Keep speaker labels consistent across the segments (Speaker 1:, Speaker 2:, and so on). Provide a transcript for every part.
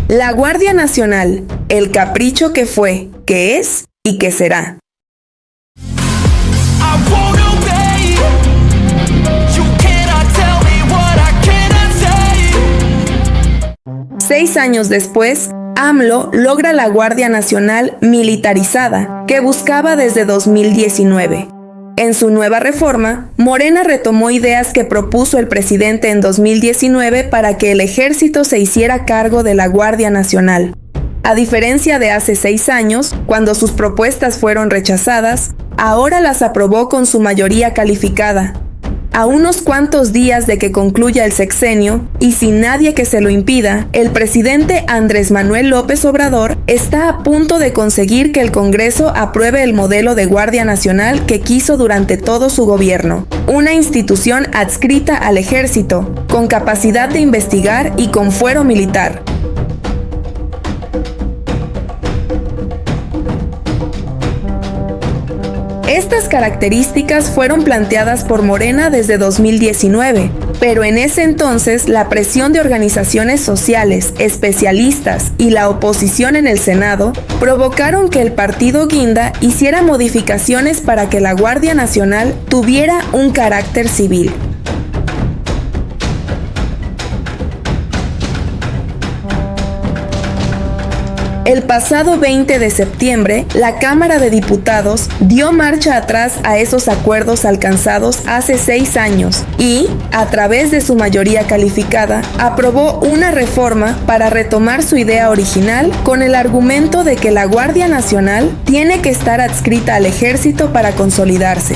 Speaker 1: La Guardia Nacional, el capricho que fue, que es y que será. 6 años después, AMLO logra la Guardia Nacional militarizada, que buscaba desde 2019. En su nueva reforma, Morena retomó ideas que propuso el presidente en 2019 para que el ejército se hiciera cargo de la Guardia Nacional. A diferencia de hace 6 años, cuando sus propuestas fueron rechazadas, ahora las aprobó con su mayoría calificada. A unos cuantos días de que concluya el sexenio, y sin nadie que se lo impida, el presidente Andrés Manuel López Obrador está a punto de conseguir que el Congreso apruebe el modelo de Guardia Nacional que quiso durante todo su gobierno, una institución adscrita al ejército, con capacidad de investigar y con fuero militar. Estas características fueron planteadas por Morena desde 2019, pero en ese entonces la presión de organizaciones sociales, especialistas y la oposición en el Senado provocaron que el partido Guinda hiciera modificaciones para que la Guardia Nacional tuviera un carácter civil. El pasado 20 de septiembre, la Cámara de Diputados dio marcha atrás a esos acuerdos alcanzados hace 6 años y, a través de su mayoría calificada, aprobó una reforma para retomar su idea original con el argumento de que la Guardia Nacional tiene que estar adscrita al ejército para consolidarse.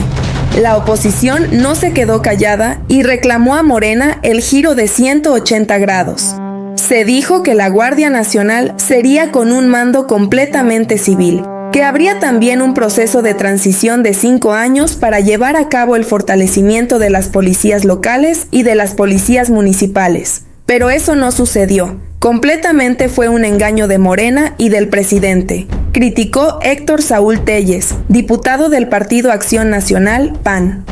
Speaker 1: La oposición no se quedó callada y reclamó a Morena el giro de 180 grados. Se dijo que la Guardia Nacional sería con un mando completamente civil, que habría también un proceso de transición de 5 años para llevar a cabo el fortalecimiento de las policías locales y de las policías municipales. Pero eso no sucedió. Completamente fue un engaño de Morena y del presidente, criticó Héctor Saúl Telles, diputado del Partido Acción Nacional, PAN.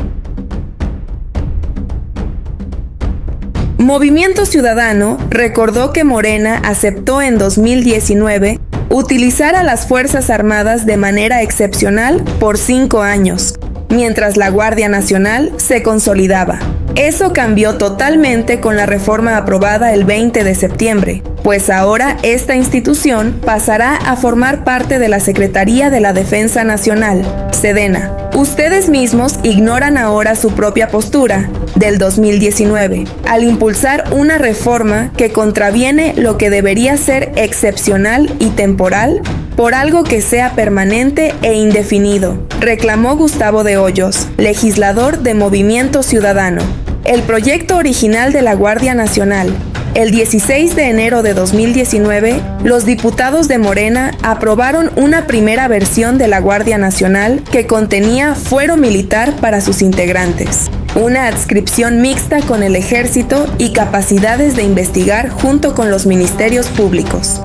Speaker 1: Movimiento Ciudadano recordó que Morena aceptó en 2019 utilizar a las Fuerzas Armadas de manera excepcional por 5 años, mientras la Guardia Nacional se consolidaba. Eso cambió totalmente con la reforma aprobada el 20 de septiembre, pues ahora esta institución pasará a formar parte de la Secretaría de la Defensa Nacional, Sedena. Ustedes mismos ignoran ahora su propia postura del 2019, al impulsar una reforma que contraviene lo que debería ser excepcional y temporal por algo que sea permanente e indefinido, reclamó Gustavo de Hoyos, legislador de Movimiento Ciudadano. El proyecto original de la Guardia Nacional. El 16 de enero de 2019, los diputados de Morena aprobaron una primera versión de la Guardia Nacional que contenía fuero militar para sus integrantes, una adscripción mixta con el ejército y capacidades de investigar junto con los ministerios públicos.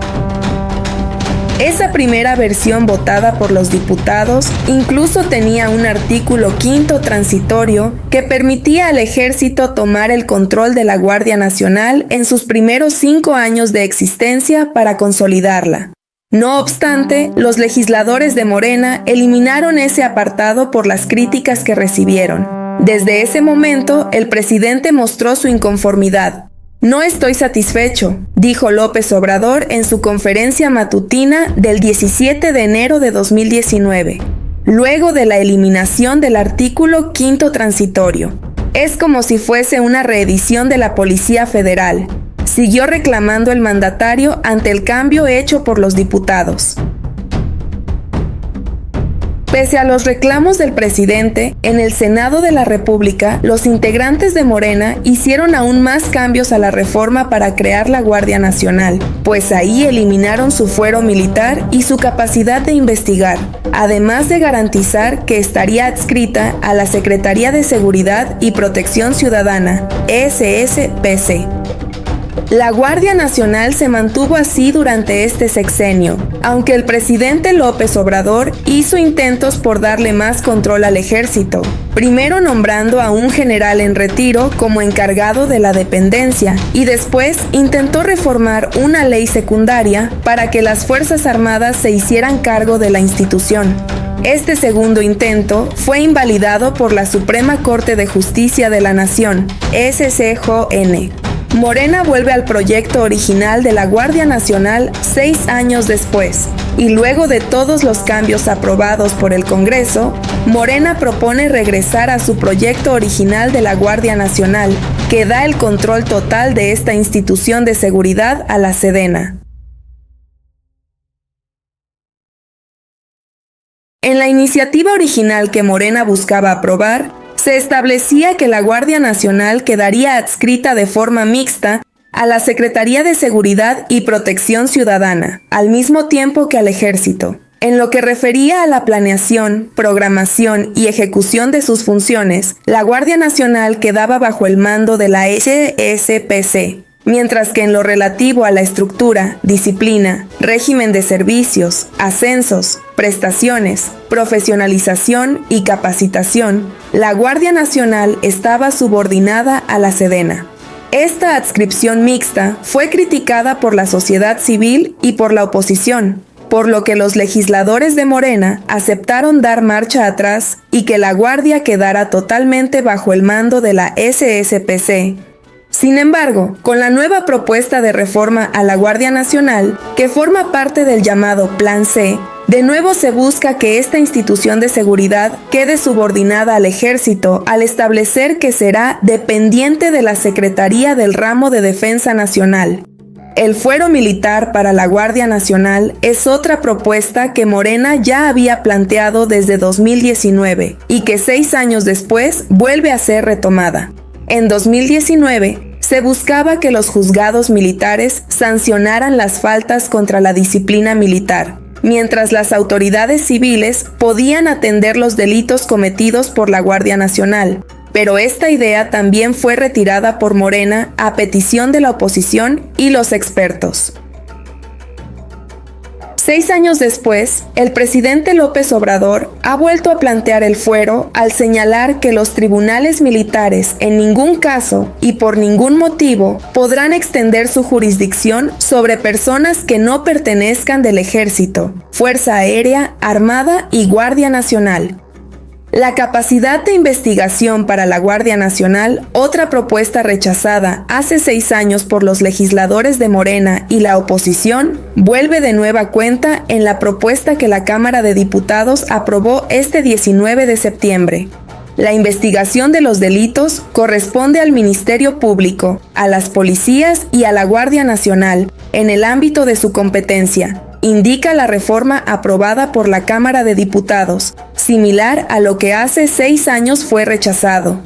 Speaker 1: Esa primera versión votada por los diputados incluso tenía un artículo 5º transitorio que permitía al ejército tomar el control de la Guardia Nacional en sus primeros 5 años de existencia para consolidarla. No obstante, los legisladores de Morena eliminaron ese apartado por las críticas que recibieron. Desde ese momento, el presidente mostró su inconformidad. No estoy satisfecho, dijo López Obrador en su conferencia matutina del 17 de enero de 2019, luego de la eliminación del artículo 5º transitorio. Es como si fuese una reedición de la Policía Federal, siguió reclamando el mandatario ante el cambio hecho por los diputados. Pese a los reclamos del presidente, en el Senado de la República, los integrantes de Morena hicieron aún más cambios a la reforma para crear la Guardia Nacional, pues ahí eliminaron su fuero militar y su capacidad de investigar, además de garantizar que estaría adscrita a la Secretaría de Seguridad y Protección Ciudadana, SSPC. La Guardia Nacional se mantuvo así durante este sexenio, aunque el presidente López Obrador hizo intentos por darle más control al ejército, primero nombrando a un general en retiro como encargado de la dependencia y después intentó reformar una ley secundaria para que las Fuerzas Armadas se hicieran cargo de la institución. Este segundo intento fue invalidado por la Suprema Corte de Justicia de la Nación, SCJN. Morena vuelve al proyecto original de la Guardia Nacional 6 años después, y luego de todos los cambios aprobados por el Congreso, Morena propone regresar a su proyecto original de la Guardia Nacional, que da el control total de esta institución de seguridad a la Sedena. En la iniciativa original que Morena buscaba aprobar, se establecía que la Guardia Nacional quedaría adscrita de forma mixta a la Secretaría de Seguridad y Protección Ciudadana, al mismo tiempo que al Ejército. En lo que refería a la planeación, programación y ejecución de sus funciones, la Guardia Nacional quedaba bajo el mando de la SSPC, mientras que en lo relativo a la estructura, disciplina, régimen de servicios, ascensos, prestaciones, profesionalización y capacitación, la Guardia Nacional estaba subordinada a la Sedena. Esta adscripción mixta fue criticada por la sociedad civil y por la oposición, por lo que los legisladores de Morena aceptaron dar marcha atrás y que la Guardia quedara totalmente bajo el mando de la SSPC. Sin embargo, con la nueva propuesta de reforma a la Guardia Nacional, que forma parte del llamado Plan C, de nuevo se busca que esta institución de seguridad quede subordinada al Ejército al establecer que será dependiente de la Secretaría del Ramo de Defensa Nacional. El fuero militar para la Guardia Nacional es otra propuesta que Morena ya había planteado desde 2019 y que 6 años después vuelve a ser retomada. En 2019, se buscaba que los juzgados militares sancionaran las faltas contra la disciplina militar, mientras las autoridades civiles podían atender los delitos cometidos por la Guardia Nacional. Pero esta idea también fue retirada por Morena a petición de la oposición y los expertos. 6 años después, el presidente López Obrador ha vuelto a plantear el fuero al señalar que los tribunales militares en ningún caso y por ningún motivo podrán extender su jurisdicción sobre personas que no pertenezcan del Ejército, Fuerza Aérea, Armada y Guardia Nacional. La capacidad de investigación para la Guardia Nacional, otra propuesta rechazada hace 6 años por los legisladores de Morena y la oposición, vuelve de nueva cuenta en la propuesta que la Cámara de Diputados aprobó este 19 de septiembre. La investigación de los delitos corresponde al Ministerio Público, a las policías y a la Guardia Nacional, en el ámbito de su competencia, indica la reforma aprobada por la Cámara de Diputados, similar a lo que hace 6 años fue rechazado.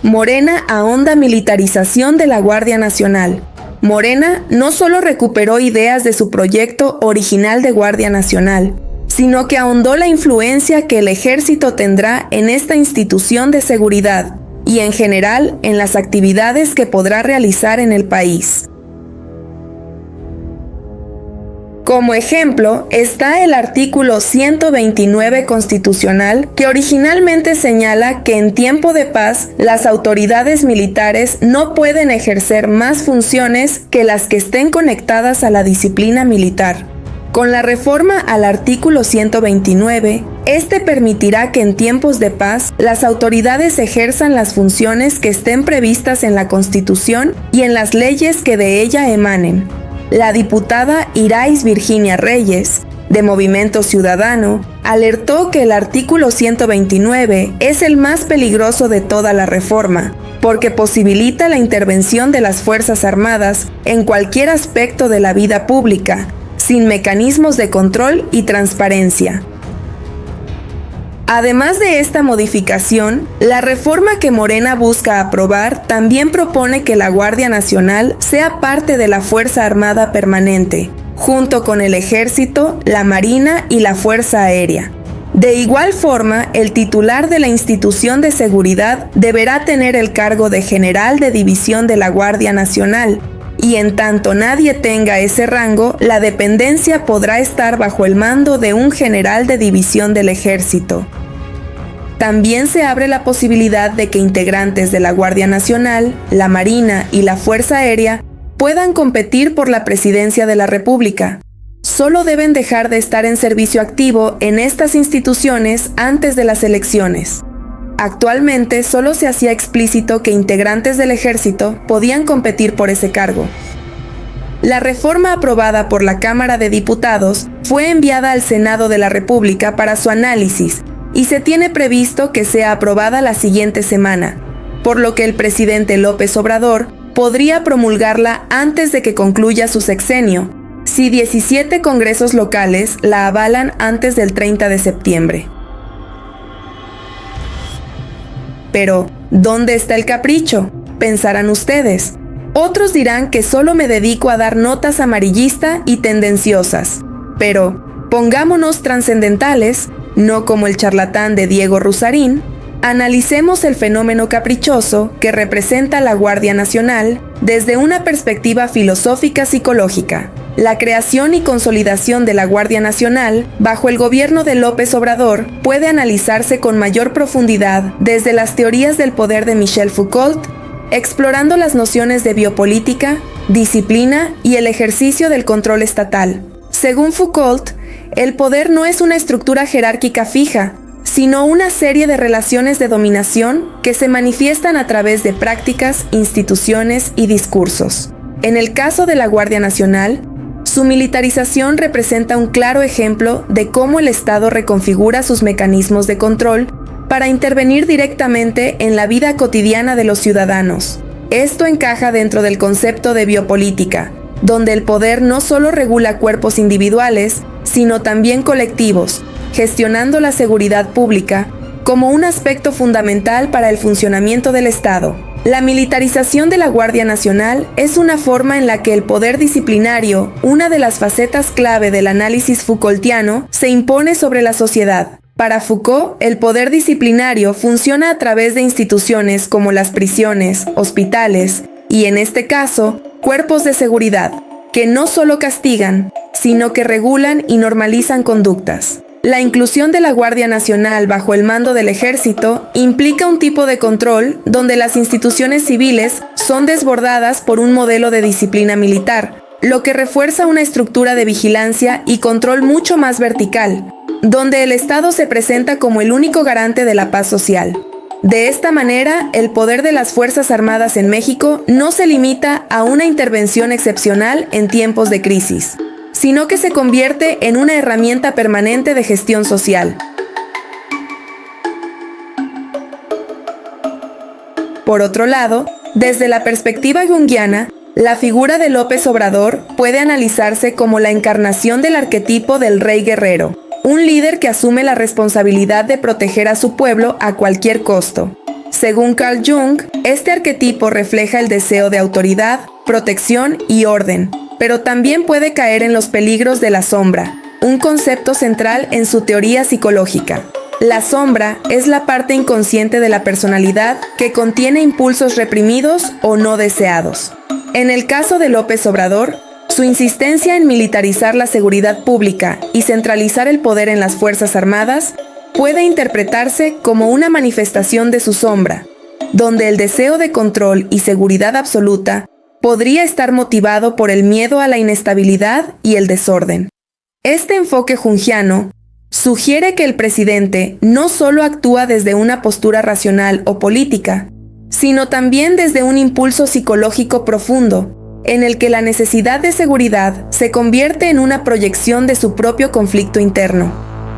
Speaker 1: Morena ahonda militarización de la Guardia Nacional. Morena no solo recuperó ideas de su proyecto original de Guardia Nacional, sino que ahondó la influencia que el Ejército tendrá en esta institución de seguridad y en general en las actividades que podrá realizar en el país. Como ejemplo, está el artículo 129 constitucional, que originalmente señala que en tiempo de paz las autoridades militares no pueden ejercer más funciones que las que estén conectadas a la disciplina militar. Con la reforma al artículo 129, este permitirá que en tiempos de paz las autoridades ejerzan las funciones que estén previstas en la Constitución y en las leyes que de ella emanen. La diputada Irais Virginia Reyes, de Movimiento Ciudadano, alertó que el artículo 129 es el más peligroso de toda la reforma, porque posibilita la intervención de las Fuerzas Armadas en cualquier aspecto de la vida pública, sin mecanismos de control y transparencia. Además de esta modificación, la reforma que Morena busca aprobar también propone que la Guardia Nacional sea parte de la Fuerza Armada Permanente, junto con el Ejército, la Marina y la Fuerza Aérea. De igual forma, el titular de la institución de seguridad deberá tener el cargo de general de división de la Guardia Nacional, y en tanto nadie tenga ese rango, la dependencia podrá estar bajo el mando de un general de división del Ejército. También se abre la posibilidad de que integrantes de la Guardia Nacional, la Marina y la Fuerza Aérea puedan competir por la presidencia de la República. Solo deben dejar de estar en servicio activo en estas instituciones antes de las elecciones. Actualmente solo se hacía explícito que integrantes del Ejército podían competir por ese cargo. La reforma aprobada por la Cámara de Diputados fue enviada al Senado de la República para su análisis y se tiene previsto que sea aprobada la siguiente semana, por lo que el presidente López Obrador podría promulgarla antes de que concluya su sexenio, si 17 congresos locales la avalan antes del 30 de septiembre. Pero, ¿dónde está el capricho?, pensarán ustedes. Otros dirán que solo me dedico a dar notas amarillistas y tendenciosas. Pero, pongámonos trascendentales, no como el charlatán de Diego Rusarín, analicemos el fenómeno caprichoso que representa la Guardia Nacional desde una perspectiva filosófica psicológica. La creación y consolidación de la Guardia Nacional bajo el gobierno de López Obrador puede analizarse con mayor profundidad desde las teorías del poder de Michel Foucault, explorando las nociones de biopolítica, disciplina y el ejercicio del control estatal. Según Foucault, el poder no es una estructura jerárquica fija, sino una serie de relaciones de dominación que se manifiestan a través de prácticas, instituciones y discursos. En el caso de la Guardia Nacional, su militarización representa un claro ejemplo de cómo el Estado reconfigura sus mecanismos de control para intervenir directamente en la vida cotidiana de los ciudadanos. Esto encaja dentro del concepto de biopolítica, donde el poder no solo regula cuerpos individuales, sino también colectivos, gestionando la seguridad pública como un aspecto fundamental para el funcionamiento del Estado. La militarización de la Guardia Nacional es una forma en la que el poder disciplinario, una de las facetas clave del análisis Foucaultiano, se impone sobre la sociedad. Para Foucault, el poder disciplinario funciona a través de instituciones como las prisiones, hospitales y, en este caso, cuerpos de seguridad, que no solo castigan, sino que regulan y normalizan conductas. La inclusión de la Guardia Nacional bajo el mando del Ejército implica un tipo de control donde las instituciones civiles son desbordadas por un modelo de disciplina militar, lo que refuerza una estructura de vigilancia y control mucho más vertical, donde el Estado se presenta como el único garante de la paz social. De esta manera, el poder de las Fuerzas Armadas en México no se limita a una intervención excepcional en tiempos de crisis, sino que se convierte en una herramienta permanente de gestión social. Por otro lado, desde la perspectiva junguiana, la figura de López Obrador puede analizarse como la encarnación del arquetipo del rey guerrero, un líder que asume la responsabilidad de proteger a su pueblo a cualquier costo. Según Carl Jung, este arquetipo refleja el deseo de autoridad, protección y orden, pero también puede caer en los peligros de la sombra, un concepto central en su teoría psicológica. La sombra es la parte inconsciente de la personalidad que contiene impulsos reprimidos o no deseados. En el caso de López Obrador, su insistencia en militarizar la seguridad pública y centralizar el poder en las Fuerzas Armadas puede interpretarse como una manifestación de su sombra, donde el deseo de control y seguridad absoluta podría estar motivado por el miedo a la inestabilidad y el desorden. Este enfoque junguiano sugiere que el presidente no solo actúa desde una postura racional o política, sino también desde un impulso psicológico profundo, en el que la necesidad de seguridad se convierte en una proyección de su propio conflicto interno.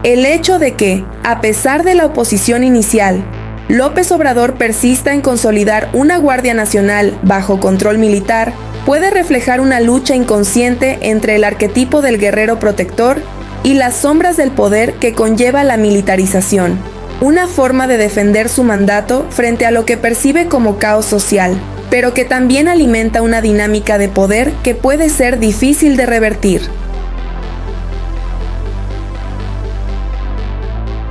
Speaker 1: El hecho de que, a pesar de la oposición inicial, López Obrador persista en consolidar una Guardia Nacional bajo control militar puede reflejar una lucha inconsciente entre el arquetipo del guerrero protector y las sombras del poder que conlleva la militarización. una forma de defender su mandato frente a lo que percibe como caos social, pero que también alimenta una dinámica de poder que puede ser difícil de revertir.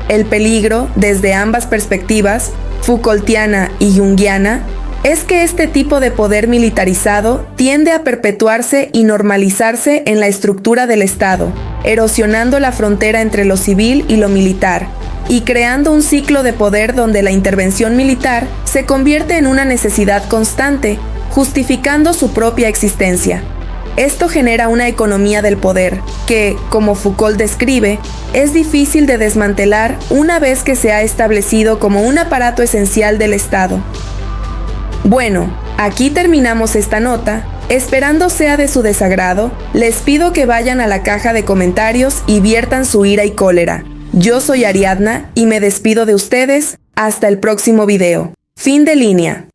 Speaker 1: El peligro, desde ambas perspectivas, Foucaultiana y junguiana, es que este tipo de poder militarizado tiende a perpetuarse y normalizarse en la estructura del Estado, erosionando la frontera entre lo civil y lo militar, y creando un ciclo de poder donde la intervención militar se convierte en una necesidad constante, justificando su propia existencia. Esto genera una economía del poder que, como Foucault describe, es difícil de desmantelar una vez que se ha establecido como un aparato esencial del Estado. Bueno, aquí terminamos esta nota. Esperando sea de su desagrado, les pido que vayan a la caja de comentarios y viertan su ira y cólera. Yo soy Ariadna y me despido de ustedes hasta el próximo video. Fin de línea.